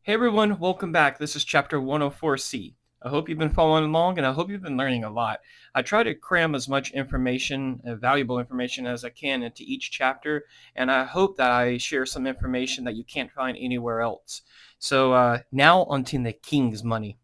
Hey everyone, welcome back. This is chapter 104C. I hope you've been following along and I hope you've been learning a lot. I try to cram as much information, valuable information as I can into each chapter, and I hope that I share some information that you can't find anywhere else. So now onto the king's money.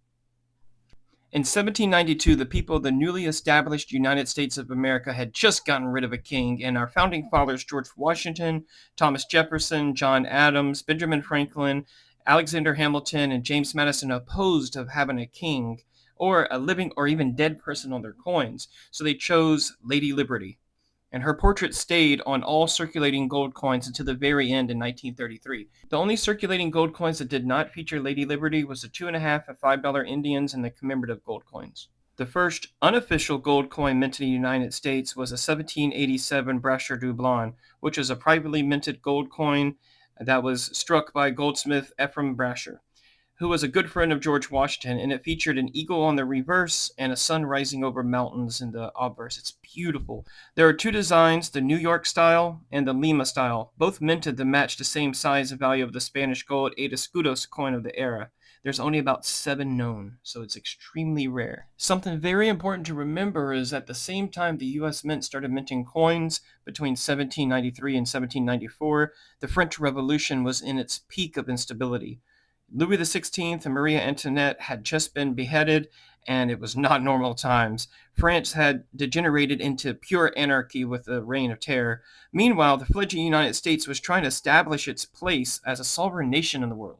In 1792, the people of the newly established United States of America had just gotten rid of a king, and our founding fathers, George Washington, Thomas Jefferson, John Adams, Benjamin Franklin, Alexander Hamilton, and James Madison opposed of having a king or a living or even dead person on their coins, so they chose Lady Liberty, and her portrait stayed on all circulating gold coins until the very end in 1933. The only circulating gold coins that did not feature Lady Liberty was the $2.50 and $5 Indians and the commemorative gold coins. The first unofficial gold coin minted in the United States was a 1787 Brasher du Blanc, which was a privately minted gold coin that was struck by goldsmith Ephraim Brasher, who was a good friend of George Washington, and it featured an eagle on the reverse and a sun rising over mountains in the obverse. It's beautiful. There are two designs, the New York style and the Lima style, both minted to match the same size and value of the Spanish gold 8 escudos coin of the era. There's only about 7 known, so it's extremely rare. Something very important to remember is at the same time the U.S. Mint started minting coins between 1793 and 1794, the French Revolution was in its peak of instability. Louis XVI and Maria Antoinette had just been beheaded, and it was not normal times. France had degenerated into pure anarchy with the Reign of Terror. Meanwhile, the fledgling United States was trying to establish its place as a sovereign nation in the world.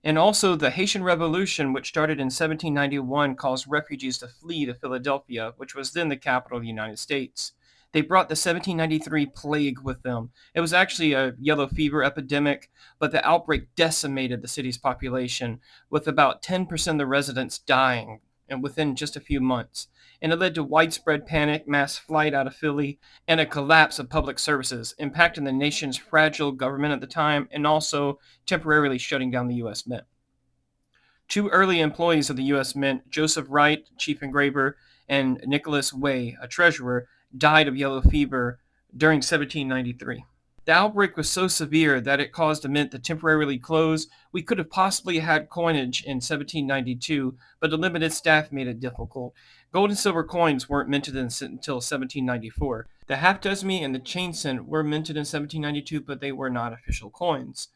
And also, the Haitian Revolution, which started in 1791, caused refugees to flee to Philadelphia, which was then the capital of the United States. They brought the 1793 plague with them. It was actually a yellow fever epidemic, but the outbreak decimated the city's population, with about 10% of the residents dying and within just a few months. And it led to widespread panic, mass flight out of Philly, and a collapse of public services, impacting the nation's fragile government at the time and also temporarily shutting down the U.S. Mint. Two early employees of the U.S. Mint, Joseph Wright, chief engraver, and Nicholas Way, a treasurer, died of yellow fever during 1793. The outbreak was so severe that it caused the mint to temporarily close. We could have possibly had coinage in 1792, but the limited staff made it difficult. Gold and silver coins weren't minted until 1794. The half dozen and the chain cent were minted in 1792, but they were not official coins.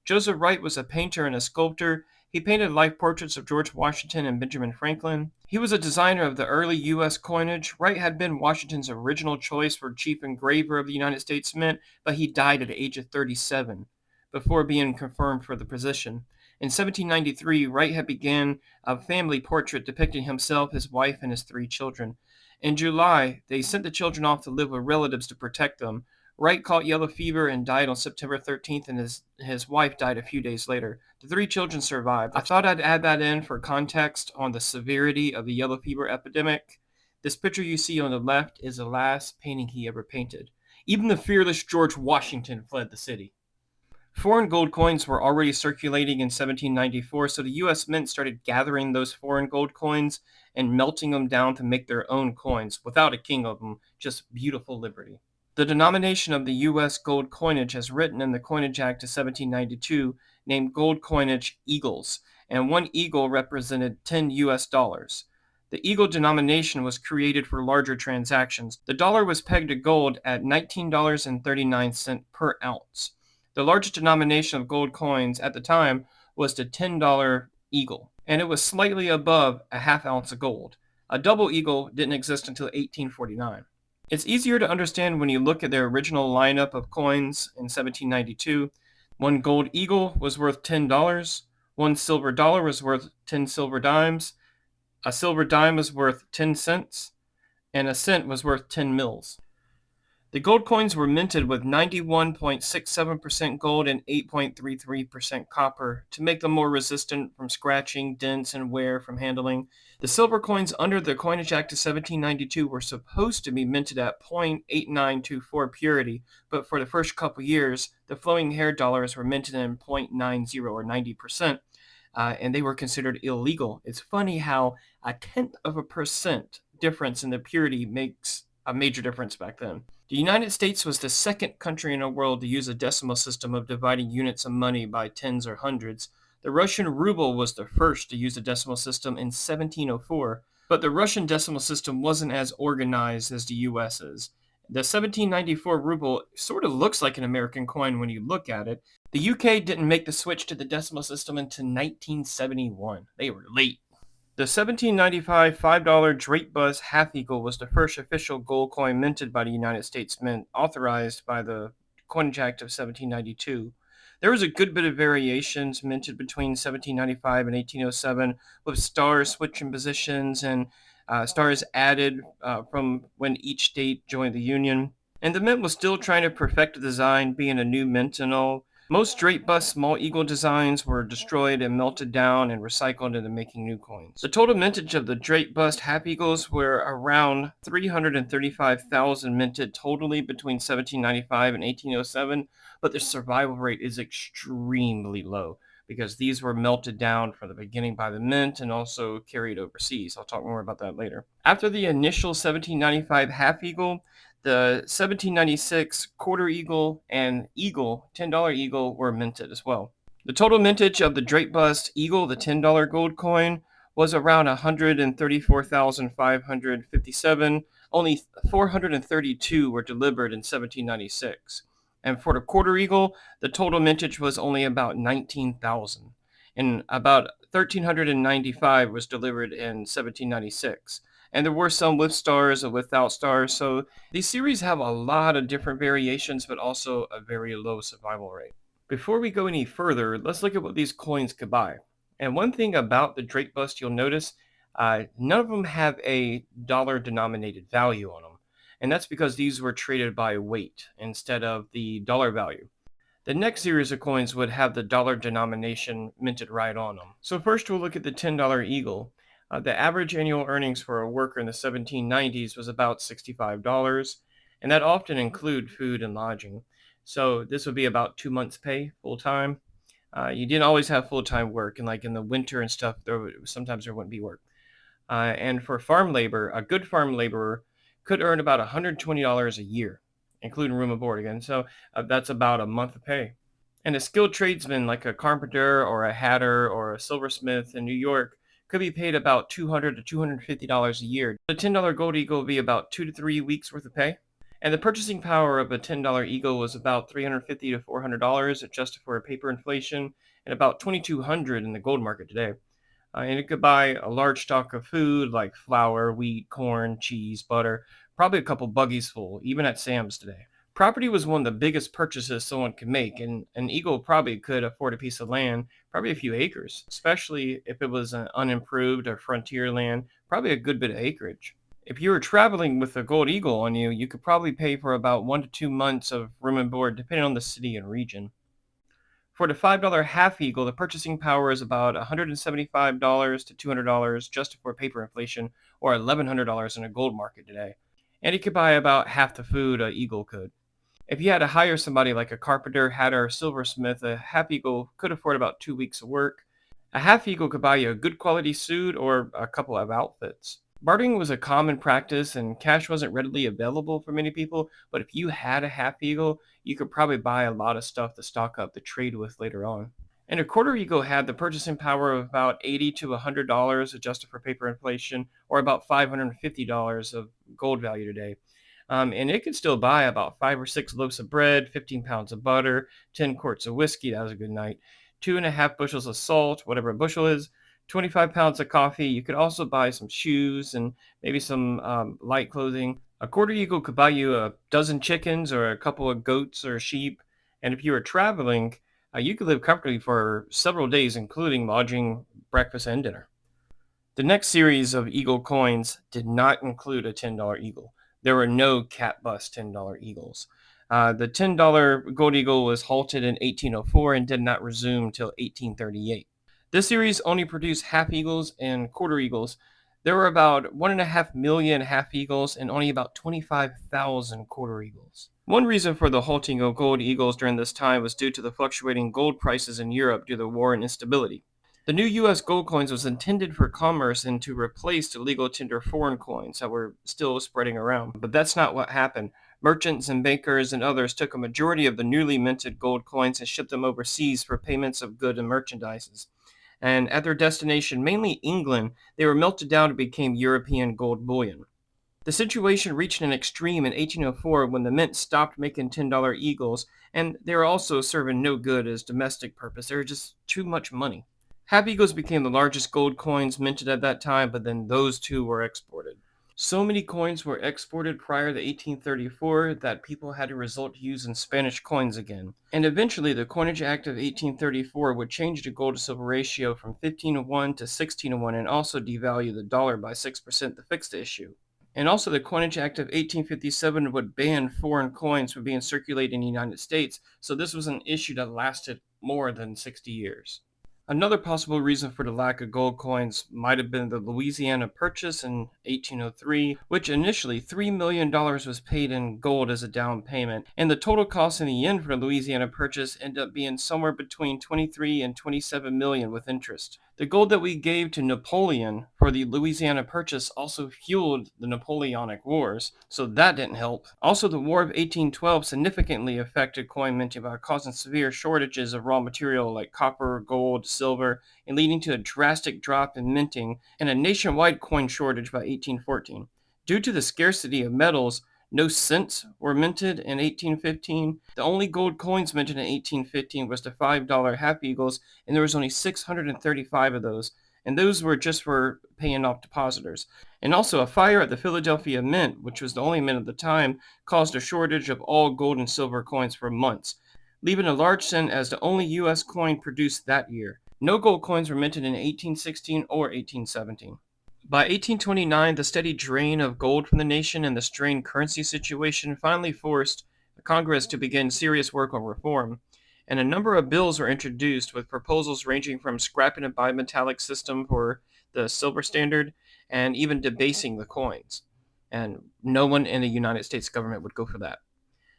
Joseph Wright was a painter and a sculptor. He painted life portraits of George Washington and Benjamin Franklin. He was a designer of the early U.S. coinage. Wright had been Washington's original choice for chief engraver of the United States Mint, but he died at the age of 37 before being confirmed for the position. In 1793, Wright had begun a family portrait depicting himself, his wife, and his 3 children. In July, they sent the children off to live with relatives to protect them. Wright caught yellow fever and died on September 13th, and his wife died a few days later. The 3 children survived. I thought I'd add that in for context on the severity of the yellow fever epidemic. This picture you see on the left is the last painting he ever painted. Even the fearless George Washington fled the city. Foreign gold coins were already circulating in 1794, so the U.S. Mint started gathering those foreign gold coins and melting them down to make their own coins, without a king of them, just beautiful liberty. The denomination of the U.S. gold coinage, as written in the Coinage Act of 1792, named gold coinage eagles, and one eagle represented 10 U.S. dollars. The eagle denomination was created for larger transactions. The dollar was pegged to gold at $19.39 per ounce. The largest denomination of gold coins at the time was the $10 eagle, and it was slightly above a half ounce of gold. A double eagle didn't exist until 1849. It's easier to understand when you look at their original lineup of coins in 1792. One gold eagle was worth $10, one silver dollar was worth 10 silver dimes, a silver dime was worth 10 cents, and a cent was worth 10 mils. The gold coins were minted with 91.67% gold and 8.33% copper to make them more resistant from scratching, dents, and wear from handling. The silver coins under the Coinage Act of 1792 were supposed to be minted at 0.8924 purity, but for the first couple years, the flowing hair dollars were minted in 0.90 or 90%, and they were considered illegal. It's funny how a tenth of a percent difference in the purity makes a major difference back then. The United States was the second country in the world to use a decimal system of dividing units of money by tens or hundreds. The Russian ruble was the first to use the decimal system in 1704, but the Russian decimal system wasn't as organized as the US's. The 1794 ruble sort of looks like an American coin when you look at it. The UK didn't make the switch to the decimal system until 1971. They were late. The 1795 $5 Draped bust half eagle was the first official gold coin minted by the United States Mint, authorized by the Coinage Act of 1792. There was a good bit of variations minted between 1795 and 1807, with stars switching positions and stars added from when each state joined the Union. And the mint was still trying to perfect the design, being a new mint and all. Most Draped bust small eagle designs were destroyed and melted down and recycled into making new coins. The total mintage of the Draped bust half eagles were around 335,000 minted totally between 1795 and 1807, but the survival rate is extremely low because these were melted down from the beginning by the mint and also carried overseas. I'll talk more about that later. After the initial 1795 half eagle, the 1796 quarter eagle and eagle, $10 eagle, were minted as well. The total mintage of the Draped bust eagle, the $10 gold coin, was around 134,557. Only 432 were delivered in 1796. And for the quarter eagle, the total mintage was only about 19,000. And about 1,395 was delivered in 1796. And there were some with stars or without stars. So these series have a lot of different variations, but also a very low survival rate. Before we go any further, let's look at what these coins could buy. And one thing about the Draped bust you'll notice, none of them have a dollar denominated value on them. And that's because these were traded by weight instead of the dollar value. The next series of coins would have the dollar denomination minted right on them. So first we'll look at the $10 eagle. The average annual earnings for a worker in the 1790s was about $65, and that often include food and lodging. So this would be about 2 months' pay full time. You didn't always have full time work, and like in the winter and stuff, sometimes there wouldn't be work. And for farm labor, a good farm laborer could earn about $120 a year, including room and board again. So that's about a month of pay. And a skilled tradesman like a carpenter or a hatter or a silversmith in New York could be paid about $200 to $250 a year. The $10 gold eagle would be about 2 to 3 weeks worth of pay. And the purchasing power of a $10 eagle was about $350 to $400, adjusted for paper inflation, and about $2,200 in the gold market today. And it could buy a large stock of food like flour, wheat, corn, cheese, butter, probably a couple buggies full, even at Sam's today. Property was one of the biggest purchases someone could make, and an eagle probably could afford a piece of land, probably a few acres, especially if it was an unimproved or frontier land, probably a good bit of acreage. If you were traveling with a gold eagle on you, you could probably pay for about 1 to 2 months of room and board, depending on the city and region. For the $5 half eagle, the purchasing power is about $175 to $200 just for paper inflation, or $1,100 in a gold market today. And it could buy about half the food an eagle could. If you had to hire somebody like a carpenter, hatter, or silversmith, a half eagle could afford about 2 weeks of work. A half eagle could buy you a good quality suit or a couple of outfits. Bartering was a common practice and cash wasn't readily available for many people, but if you had a half eagle, you could probably buy a lot of stuff to stock up the trade with later on. And a quarter eagle had the purchasing power of about $80 to $100 adjusted for paper inflation, or about $550 of gold value today. And it could still buy about 5 or 6 loaves of bread, 15 pounds of butter, 10 quarts of whiskey. That was a good night. 2.5 bushels of salt, whatever a bushel is, 25 pounds of coffee. You could also buy some shoes and maybe some light clothing. A quarter eagle could buy you a dozen chickens or a couple of goats or sheep. And if you were traveling, you could live comfortably for several days, including lodging, breakfast, and dinner. The next series of eagle coins did not include a $10 eagle. There were no cat bust $10 eagles. The $10 gold eagle was halted in 1804 and did not resume till 1838. This series only produced half eagles and quarter eagles. There were about 1.5 million half eagles and only about 25,000 quarter eagles. One reason for the halting of gold eagles during this time was due to the fluctuating gold prices in Europe due to the war and instability. The new U.S. gold coins was intended for commerce and to replace the legal tender foreign coins that were still spreading around. But that's not what happened. Merchants and bankers and others took a majority of the newly minted gold coins and shipped them overseas for payments of goods and merchandises. And at their destination, mainly England, they were melted down and became European gold bullion. The situation reached an extreme in 1804 when the mint stopped making $10 eagles, and they were also serving no good as domestic purpose. They were just too much money. Half eagles became the largest gold coins minted at that time, but then those too were exported. So many coins were exported prior to 1834 that people had to resort to using Spanish coins again. And eventually, the Coinage Act of 1834 would change the gold to silver ratio from 15:1 to 16:1 and also devalue the dollar by 6% to fix the issue. And also, the Coinage Act of 1857 would ban foreign coins from being circulated in the United States, so this was an issue that lasted more than 60 years. Another possible reason for the lack of gold coins might have been the Louisiana Purchase in 1803, which initially $3 million was paid in gold as a down payment, and the total cost in the end for the Louisiana Purchase ended up being somewhere between 23 and 27 million with interest. The gold that we gave to Napoleon for the Louisiana Purchase also fueled the Napoleonic Wars, so that didn't help. Also, the War of 1812 significantly affected coin minting by causing severe shortages of raw material like copper, gold, silver, and leading to a drastic drop in minting and a nationwide coin shortage by 1814. Due to the scarcity of metals, no cents were minted in 1815. The only gold coins minted in 1815 was the $5 half eagles, and there was only 635 of those, and those were just for paying off depositors. And also, a fire at the Philadelphia Mint, which was the only mint at the time, caused a shortage of all gold and silver coins for months, leaving a large cent as the only U.S. coin produced that year. No gold coins were minted in 1816 or 1817. By 1829, the steady drain of gold from the nation and the strained currency situation finally forced Congress to begin serious work on reform, and a number of bills were introduced with proposals ranging from scrapping a bimetallic system for the silver standard and even debasing the coins. And no one in the United States government would go for that.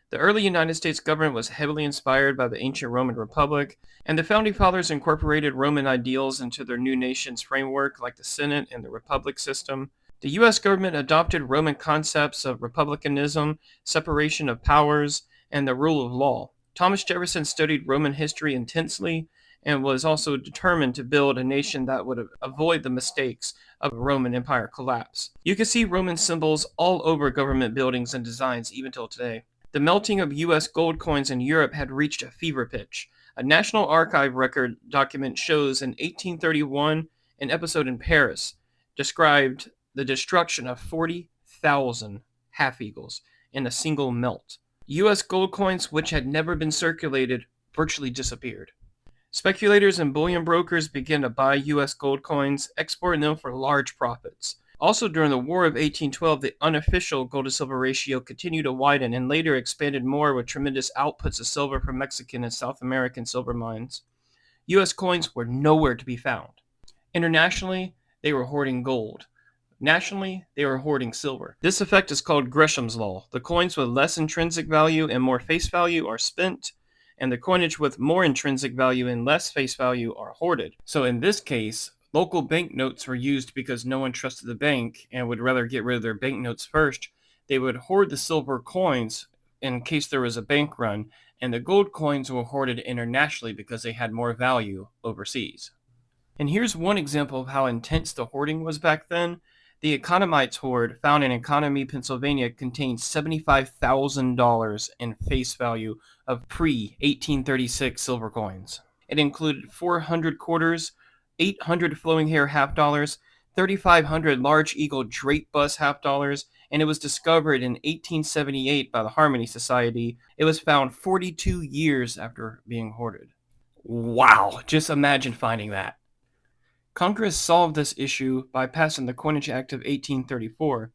The early United States government was heavily inspired by the ancient Roman Republic, and the Founding Fathers incorporated Roman ideals into their new nation's framework, like the Senate and the Republic system. The U.S. government adopted Roman concepts of republicanism, separation of powers, and the rule of law. Thomas Jefferson studied Roman history intensely and was also determined to build a nation that would avoid the mistakes of Roman Empire collapse. You can see Roman symbols all over government buildings and designs even till today. The melting of U.S. gold coins in Europe had reached a fever pitch. A National Archive record document shows in 1831, an episode in Paris described the destruction of 40,000 half eagles in a single melt. U.S. gold coins, which had never been circulated, virtually disappeared. Speculators and bullion brokers began to buy U.S. gold coins, exporting them for large profits. Also, during the War of 1812, the unofficial gold-to-silver ratio continued to widen and later expanded more with tremendous outputs of silver from Mexican and South American silver mines. U.S. coins were nowhere to be found. Internationally, they were hoarding gold. Nationally, they were hoarding silver. This effect is called Gresham's law. The coins with less intrinsic value and more face value are spent, and the coinage with more intrinsic value and less face value are hoarded. So in this case, local banknotes were used because no one trusted the bank and would rather get rid of their banknotes first. They would hoard the silver coins in case there was a bank run, and the gold coins were hoarded internationally because they had more value overseas. And here's one example of how intense the hoarding was back then. The Economites hoard, found in Economy, Pennsylvania, contained $75,000 in face value of pre-1836 silver coins. It included 400 quarters, 800 flowing hair half dollars, 3,500 large eagle Draped bust half dollars, and it was discovered in 1878 by the Harmony Society. It was found 42 years after being hoarded. Wow, just imagine finding that. Congress solved this issue by passing the Coinage Act of 1834,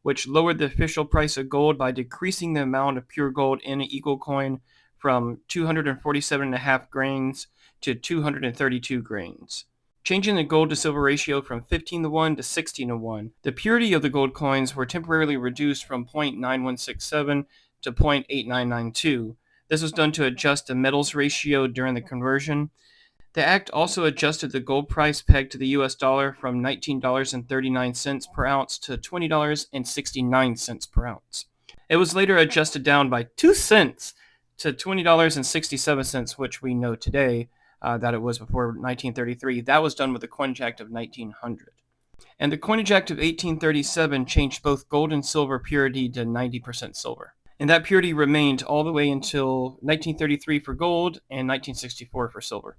which lowered the official price of gold by decreasing the amount of pure gold in an eagle coin from 247.5 grains to 232 grains, changing the gold to silver ratio from 15:1 to 16:1. The purity of the gold coins were temporarily reduced from 0.9167 to 0.8992. This was done to adjust the metals ratio during the conversion. The act also adjusted the gold price peg to the US dollar from $19.39 per ounce to $20.69 per ounce. It was later adjusted down by 2 cents to $20.67, which we know today that it was before 1933. That was done with the Coinage Act of 1900. And the Coinage Act of 1837 changed both gold and silver purity to 90% silver. And that purity remained all the way until 1933 for gold and 1964 for silver.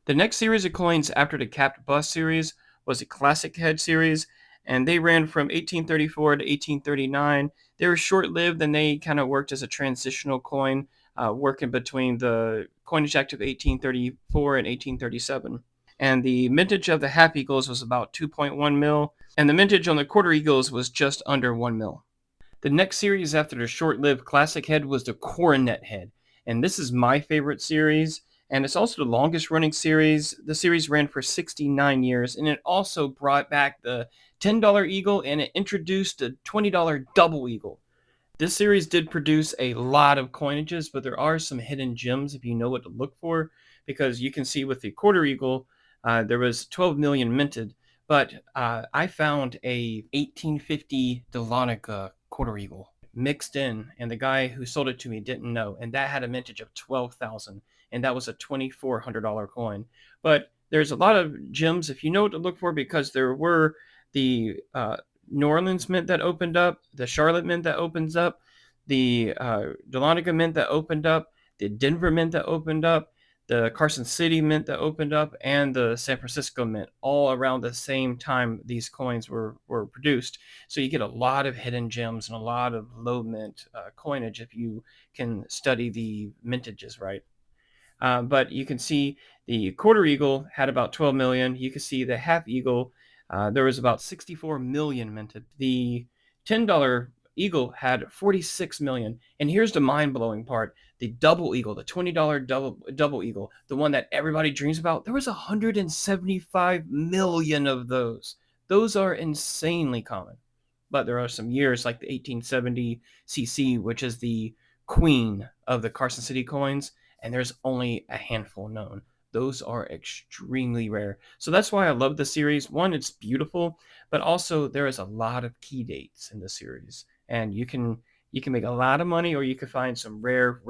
The next series of coins after the capped bust series was the classic head series, and they ran from 1834 to 1839. They were short-lived, and they kind of worked as a transitional coin, working between the Coinage Act of 1834 and 1837. And the mintage of the half eagles was about 2.1 mil, and the mintage on the quarter eagles was just under 1 mil. The next series after the short-lived classic head was the Coronet head, and this is my favorite series, and it's also the longest running series. The series ran for 69 years, and it also brought back the $10 eagle, and it introduced the $20 double eagle. This series did produce a lot of coinages, but there are some hidden gems if you know what to look for, because you can see with the quarter eagle, there was 12 million minted, but I found a 1850 Dahlonega quarter eagle mixed in, and the guy who sold it to me didn't know, and that had a mintage of 12,000, and that was a $2,400 coin. But there's a lot of gems if you know what to look for, because there were the New Orleans mint that opened up, the Charlotte mint that opens up, the Dahlonega mint that opened up, the Denver mint that opened up, the Carson City mint that opened up, and the San Francisco mint, all around the same time these coins were produced. So you get a lot of hidden gems and a lot of low mint coinage if you can study the mintages right. But you can see the quarter eagle had about 12 million. You can see the half eagle, there was about 64 million minted. The $10 eagle had 46 million. And here's the mind-blowing part. The double eagle, the $20 double eagle, the one that everybody dreams about, there was 175 million of those. Those are insanely common. But there are some years like the 1870 CC, which is the queen of the Carson City coins, and there's only a handful known. Those are extremely rare. So that's why I love the series. One, it's beautiful, but also there is a lot of key dates in the series, and you can make a lot of money, or you can find some rare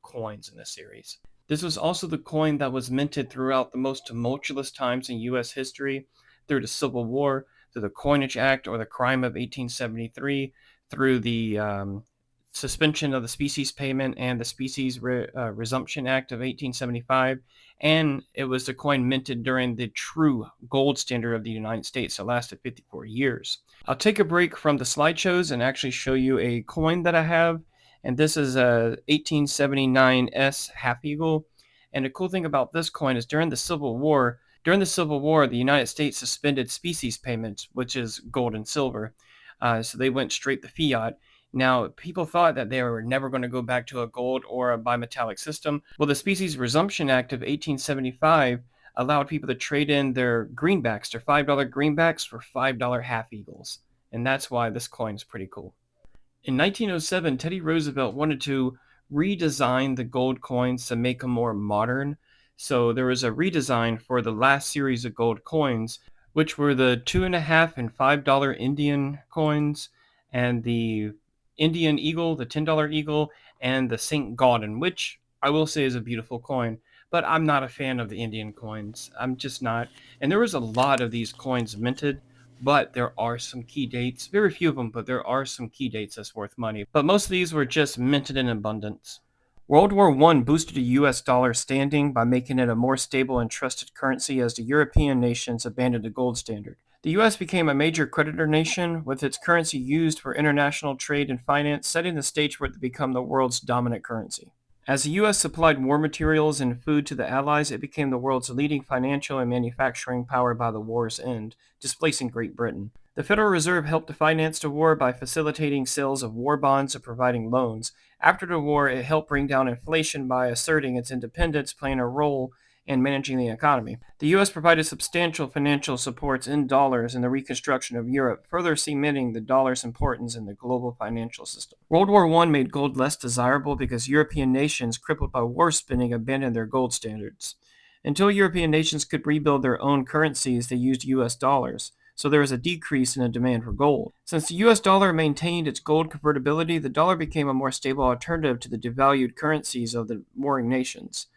coins in the series. This was also the coin that was minted throughout the most tumultuous times in U.S. history, through the Civil War, through the Coinage Act or the Crime of 1873, through the suspension of the species payment and the Species Resumption Act of 1875, and it was the coin minted during the true gold standard of the United States that lasted 54 years. I'll take a break from the slideshows and actually show you a coin that I have, and this is a 1879S half eagle. And the cool thing about this coin is during the Civil War, the United States suspended species payments, which is gold and silver. So they went straight to fiat. Now, people thought that they were never going to go back to a gold or a bimetallic system. Well, the Species Resumption Act of 1875 allowed people to trade in their greenbacks, their $5 greenbacks, for $5 half eagles. And that's why this coin is pretty cool. In 1907, Teddy Roosevelt wanted to redesign the gold coins to make them more modern. So there was a redesign for the last series of gold coins, which were the $2.50 and $5 Indian coins, and the Indian Eagle, the $10 Eagle, and the St. Gaudens, which I will say is a beautiful coin. But I'm not a fan of the Indian coins. I'm just not. And there was a lot of these coins minted, but there are some key dates. Very few of them, but there are some key dates that's worth money. But most of these were just minted in abundance. World War I boosted the US dollar standing by making it a more stable and trusted currency as the European nations abandoned the gold standard. The US became a major creditor nation, with its currency used for international trade and finance, setting the stage for it to become the world's dominant currency. As the US supplied war materials and food to the Allies, it became the world's leading financial and manufacturing power by the war's end, displacing Great Britain. The Federal Reserve helped to finance the war by facilitating sales of war bonds and providing loans. After the war, it helped bring down inflation by asserting its independence, playing a role in managing the economy. The U.S. provided substantial financial supports in dollars in the reconstruction of Europe, further cementing the dollar's importance in the global financial system. World War I made gold less desirable because European nations, crippled by war spending, abandoned their gold standards. Until European nations could rebuild their own currencies, they used U.S. dollars. so there was a decrease in the demand for gold. Since the US dollar maintained its gold convertibility, the dollar became a more stable alternative to the devalued currencies of the warring nations.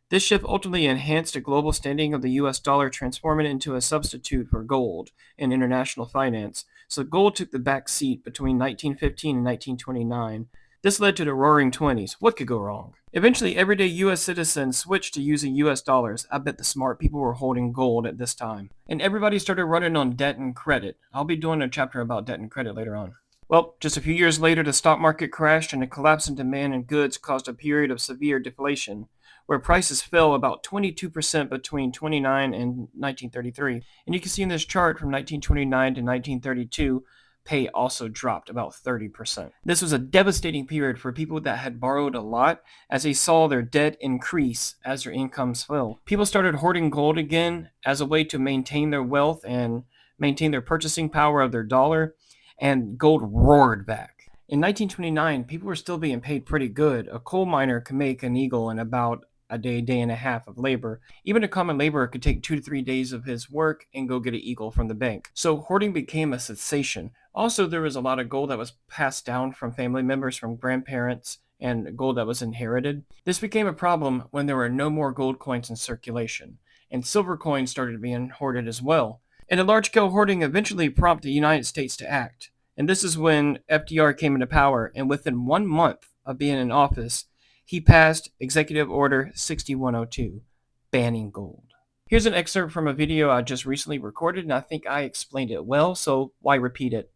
This shift ultimately enhanced the global standing of the US dollar, transforming it into a substitute for gold in international finance. So gold took the back seat between 1915 and 1929. This led to the Roaring Twenties. What could go wrong? Eventually, everyday US citizens switched to using US dollars. I bet the smart people were holding gold at this time. And everybody started running on debt and credit. I'll be doing a chapter about debt and credit later on. Well, just a few years later, the stock market crashed and a collapse in demand and goods caused a period of severe deflation, where prices fell about 22% between 29 and 1933. And you can see in this chart from 1929 to 1932, pay also dropped about 30%. This was a devastating period for people that had borrowed a lot, as they saw their debt increase as their incomes fell. People started hoarding gold again as a way to maintain their wealth and maintain their purchasing power of their dollar, and gold roared back. In 1929, people were still being paid pretty good. A coal miner could make an eagle in about a day and a half of labor. Even a common laborer could take 2 to 3 days of his work and go get an eagle from the bank. So hoarding became a sensation. Also, there was a lot of gold that was passed down from family members, from grandparents, and gold that was inherited. This became a problem when there were no more gold coins in circulation, and silver coins started being hoarded as well. And the large-scale hoarding eventually prompted the United States to act. And this is when FDR came into power, and within 1 month of being in office, he passed Executive Order 6102, banning gold. Here's an excerpt from a video I just recently recorded, and I think I explained it well, so why repeat it?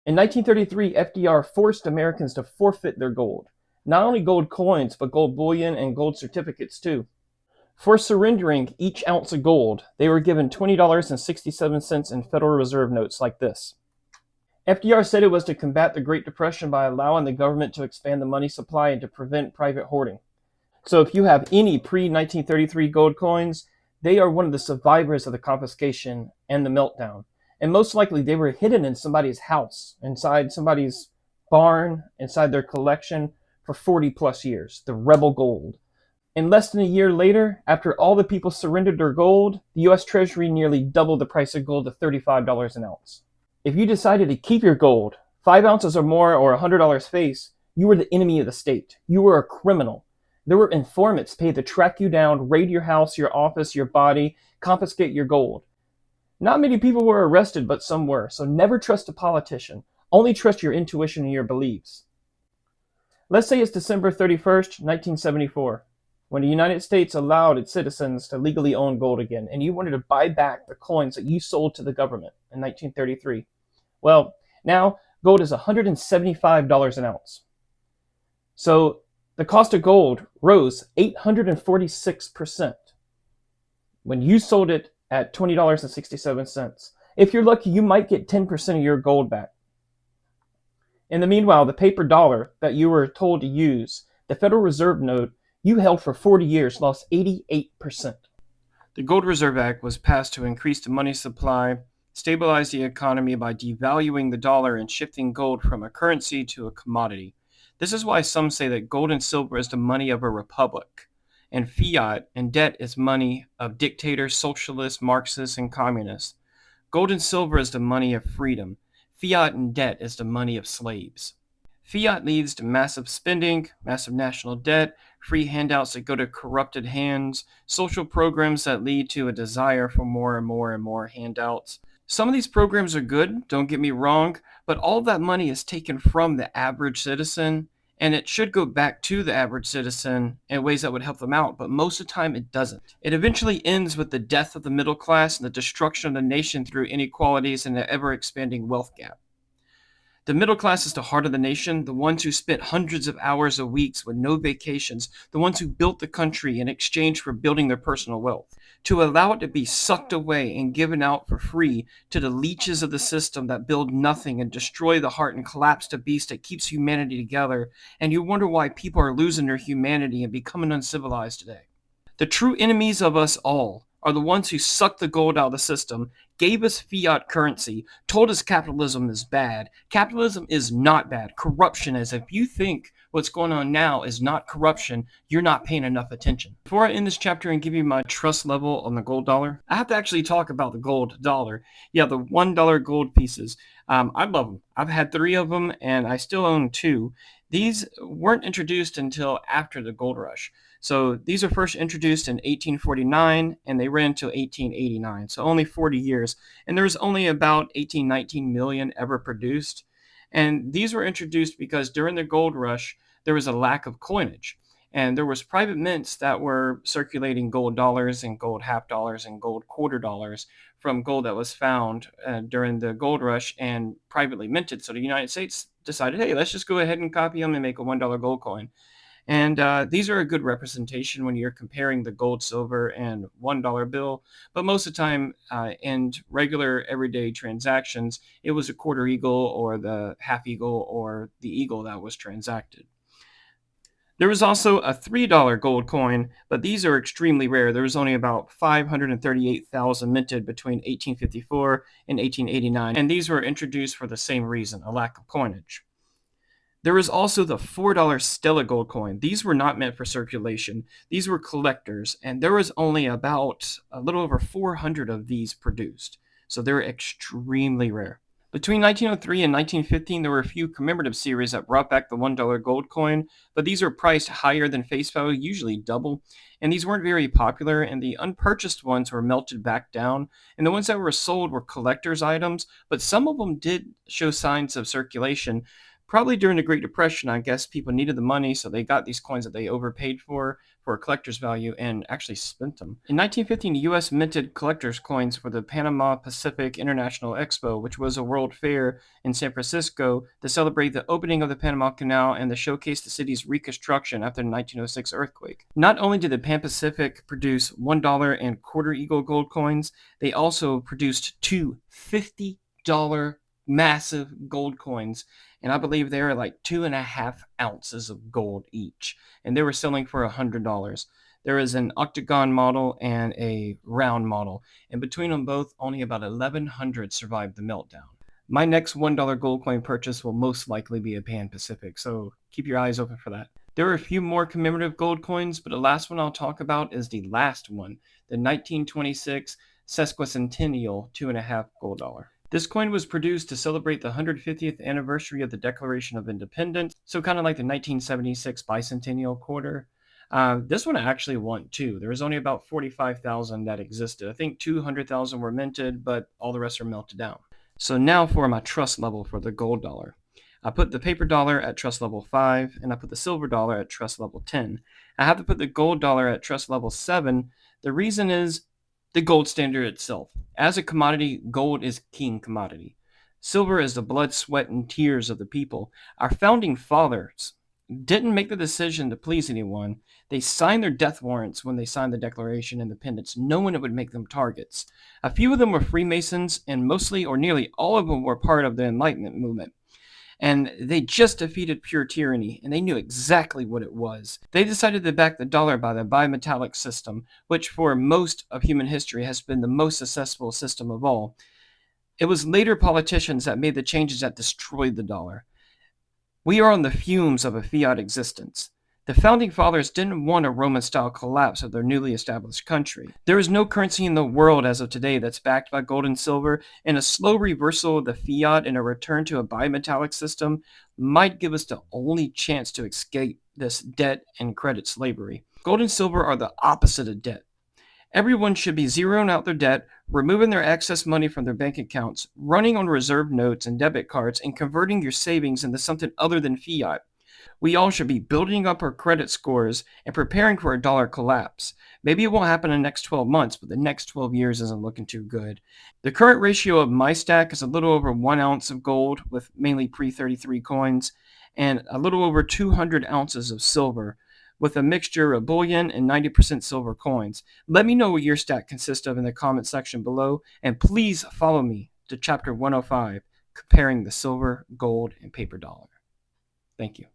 In 1933, FDR forced Americans to forfeit their gold. Not only gold coins, but gold bullion and gold certificates too. For surrendering each ounce of gold, they were given $20.67 in Federal Reserve notes like this. FDR said it was to combat the Great Depression by allowing the government to expand the money supply and to prevent private hoarding. So if you have any pre-1933 gold coins, they are one of the survivors of the confiscation and the meltdown. And most likely they were hidden in somebody's house, inside somebody's barn, inside their collection for 40 plus years, the rebel gold. And less than a year later, after all the people surrendered their gold, the US Treasury nearly doubled the price of gold to $35 an ounce. If you decided to keep your gold, 5 ounces or more, or $100 face, you were the enemy of the state. You were a criminal. There were informants paid to track you down, raid your house, your office, your body, confiscate your gold. Not many people were arrested, but some were. So never trust a politician. Only trust your intuition and your beliefs. Let's say it's December 31st, 1974, when the United States allowed its citizens to legally own gold again, and you wanted to buy back the coins that you sold to the government in 1933. Well, now gold is $175 an ounce. So the cost of gold rose 846% when you sold it at $20.67. If you're lucky, you might get 10% of your gold back. In the meanwhile, the paper dollar that you were told to use, the Federal Reserve note you held for 40 years, lost 88%. The Gold Reserve Act was passed to increase the money supply, stabilize the economy by devaluing the dollar and shifting gold from a currency to a commodity. This is why some say that gold and silver is the money of a republic, and fiat and debt is money of dictators, socialists, Marxists, and communists. Gold and silver is the money of freedom. Fiat and debt is the money of slaves. Fiat leads to massive spending, massive national debt, free handouts that go to corrupted hands, social programs that lead to a desire for more and more and more handouts. Some of these programs are good, don't get me wrong, but all that money is taken from the average citizen, and it should go back to the average citizen in ways that would help them out, but most of the time it doesn't. It eventually ends with the death of the middle class and the destruction of the nation through inequalities and the ever-expanding wealth gap. The middle class is the heart of the nation, the ones who spent hundreds of hours a week with no vacations, the ones who built the country in exchange for building their personal wealth. To allow it to be sucked away and given out for free to the leeches of the system that build nothing and destroy the heart and collapse the beast that keeps humanity together, and you wonder why people are losing their humanity and becoming uncivilized today. The true enemies of us all are the ones who sucked the gold out of the system, gave us fiat currency, told us capitalism is bad. Capitalism is not bad. Corruption is. If you think what's going on now is not corruption, you're not paying enough attention. Before I end this chapter and give you my trust level on the gold dollar, I have to actually talk about the gold dollar. Yeah, the $1 gold pieces. I love them. I've had 3 of them, and I still own 2. These weren't introduced until after the gold rush. So these were first introduced in 1849 and they ran until 1889, so only 40 years. And there was only about 18, 19 million ever produced. And these were introduced because during the gold rush, there was a lack of coinage. And there was private mints that were circulating gold dollars and gold half dollars and gold quarter dollars from gold that was found during the gold rush and privately minted. So the United States decided, hey, let's just go ahead and copy them and make a $1 gold coin. And these are a good representation when you're comparing the gold, silver, and $1 bill. But most of the time, in regular everyday transactions, it was a quarter eagle or the half eagle or the eagle that was transacted. There was also a $3 gold coin, but these are extremely rare. There was only about 538,000 minted between 1854 and 1889, and these were introduced for the same reason, a lack of coinage. There was also the $4 Stella gold coin. These were not meant for circulation. These were collectors, and there was only about a little over 400 of these produced. So they're extremely rare. Between 1903 and 1915, there were a few commemorative series that brought back the $1 gold coin, but these were priced higher than face value, usually double, and these weren't very popular, and the unpurchased ones were melted back down, and the ones that were sold were collector's items, but some of them did show signs of circulation. Probably during the Great Depression, I guess people needed the money, so they got these coins that they overpaid for a collector's value and actually spent them. In 1915, the U.S. minted collector's coins for the Panama Pacific International Expo, which was a world fair in San Francisco to celebrate the opening of the Panama Canal and to showcase the city's reconstruction after the 1906 earthquake. Not only did the Pan Pacific produce $1 and quarter eagle gold coins, they also produced 2 $50 massive gold coins, and I believe they were like 2.5 ounces of gold each, and they were selling for $100. There is an octagon model and a round model, and between them both, only about 1,100 survived the meltdown. My next $1 gold coin purchase will most likely be a Pan Pacific, so keep your eyes open for that. There are a few more commemorative gold coins, but the last one I'll talk about is the last one, the 1926 sesquicentennial 2.5 gold dollar. This coin was produced to celebrate the 150th anniversary of the Declaration of Independence, so kind of like the 1976 bicentennial quarter. This one actually won too. There was only about 45,000 that existed. I think 200,000 were minted, but all the rest are melted down. So now for my trust level for the gold dollar. I put the paper dollar at trust level 5, and I put the silver dollar at trust level 10. I have to put the gold dollar at trust level 7. The reason is the gold standard itself. As a commodity, gold is king commodity. Silver is the blood, sweat, and tears of the people. Our founding fathers didn't make the decision to please anyone. They signed their death warrants when they signed the Declaration of Independence, knowing it would make them targets. A few of them were Freemasons, and mostly or nearly all of them were part of the Enlightenment movement. And they just defeated pure tyranny, and they knew exactly what it was. They decided to back the dollar by the bimetallic system, which for most of human history has been the most successful system of all. It was later politicians that made the changes that destroyed the dollar. We are on the fumes of a fiat existence. The founding fathers didn't want a Roman-style collapse of their newly established country. There is no currency in the world as of today that's backed by gold and silver, and a slow reversal of the fiat and a return to a bimetallic system might give us the only chance to escape this debt and credit slavery. Gold and silver are the opposite of debt. Everyone should be zeroing out their debt, removing their excess money from their bank accounts, running on reserve notes and debit cards, and converting your savings into something other than fiat. We all should be building up our credit scores and preparing for a dollar collapse. Maybe it won't happen in the next 12 months, but the next 12 years isn't looking too good. The current ratio of my stack is a little over 1 ounce of gold, with mainly pre-33 coins, and a little over 200 ounces of silver, with a mixture of bullion and 90% silver coins. Let me know what your stack consists of in the comment section below, and please follow me to chapter 105, comparing the silver, gold, and paper dollar. Thank you.